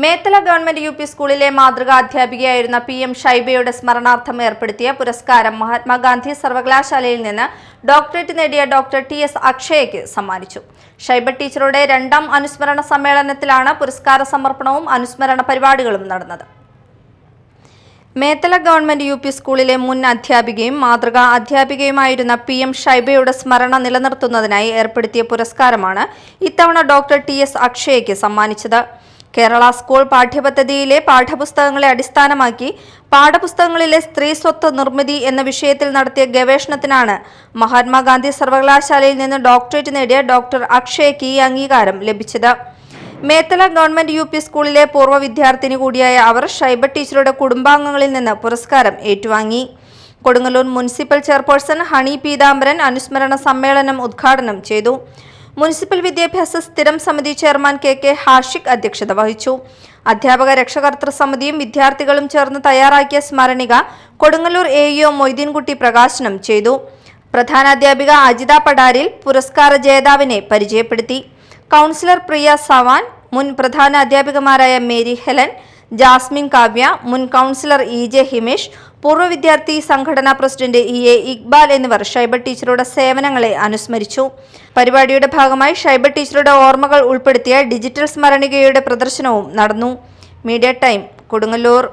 Methala government U P സ്കൂളിലെ മാതൃകാ അധ്യാപികയായിരുന്ന PM ഷൈബയുടെ സ്മരണാർത്ഥം ഏർപ്പെടുത്തിയ പുരസ്കാരം മഹാത്മാഗാന്ധി സർവകലാശാലയിൽ നിന്ന് ഡോക്ടറേറ്റ് നേടിയ ഡോക്ടർ TS അക്ഷയയ്ക്ക് സമ്മാനിച്ചു. ഷൈബ ടീച്ചറുടെ രണ്ടാം അനുസ്മരണ സമ്മേളനത്തിലാണ് പുരസ്കാര സമർപ്പണവും അനുസ്മരണ പരിപാടികളും നടന്നത്. മേത്തല ഗവൺമെന്റ് യു പി സ്കൂളിലെ മുൻ അധ്യാപികയും മാതൃകാ അധ്യാപികയുമായിരുന്ന PM ഷൈബയുടെ സ്മരണ നിലനിർത്തുന്നതിനായി ഏർപ്പെടുത്തിയ പുരസ്കാരമാണ് ഇത്തവണ ഡോക്ടർ TS അക്ഷയയ്ക്ക് സമ്മാനിച്ചത്. കേരള സ്കൂൾ പാഠ്യപദ്ധതിയിലെ പാഠപുസ്തകങ്ങളെ അടിസ്ഥാനമാക്കി പാഠപുസ്തകങ്ങളിലെ സ്ത്രീ സ്വത്ത് നിർമ്മിതി എന്ന വിഷയത്തിൽ നടത്തിയ ഗവേഷണത്തിനാണ് മഹാത്മാഗാന്ധി സർവകലാശാലയിൽ നിന്ന് ഡോക്ടറേറ്റ് നേടിയ ഡോക്ടർ അക്ഷയയ്ക്ക് ഈ അംഗീകാരം ലഭിച്ചത്. മേത്തല ഗവൺമെന്റ് യു പി സ്കൂളിലെ പൂർവ്വ വിദ്യാർത്ഥിനി കൂടിയായ അവർ ഷൈബ ടീച്ചറുടെ കുടുംബാംഗങ്ങളിൽ നിന്ന് പുരസ്കാരം ഏറ്റുവാങ്ങി. Kodungallur municipal chairperson honey Peethambaran അനുസ്മരണ സമ്മേളനം ഉദ്ഘാടനം ചെയ്തു. മുനിസിപ്പൽ വിദ്യാഭ്യാസ സ്ഥിരം സമിതി ചെയർമാൻ KK ഹാഷിഖ് അധ്യക്ഷത വഹിച്ചു. അധ്യാപക രക്ഷകർതൃ സമിതിയും വിദ്യാർത്ഥികളും ചേർന്ന് തയ്യാറാക്കിയ സ്മരണിക കൊടുങ്ങല്ലൂർ AEO മൊയ്തീൻകുട്ടി പ്രകാശനം ചെയ്തു. പ്രധാനാധ്യാപിക അജിത പടാരിൽ പുരസ്കാര ജേതാവിനെ പരിചയപ്പെടുത്തി. കൗൺസിലർ പ്രിയ സവാൻ, മുൻ പ്രധാന അധ്യാപികമാരായ മേരി ഹെലൻ, ജാസ്മിൻ കാവ്യ, മുൻ കൗൺസിലർ EJ ഹിമേഷ്, പൂർവ്വ വിദ്യാർത്ഥി സംഘടനാ പ്രസിഡന്റ് EA ഇക്ബാൽ എന്നിവർ ഷൈബ ടീച്ചറുടെ സേവനങ്ങളെ അനുസ്മരിച്ചു. പരിപാടിയുടെ ഭാഗമായി ഷൈബ ടീച്ചറുടെ ഓർമ്മകൾ ഉൾപ്പെടുത്തിയ ഡിജിറ്റൽ സ്മരണികയുടെ പ്രദർശനവും നടന്നു. Media time, Kodungallur.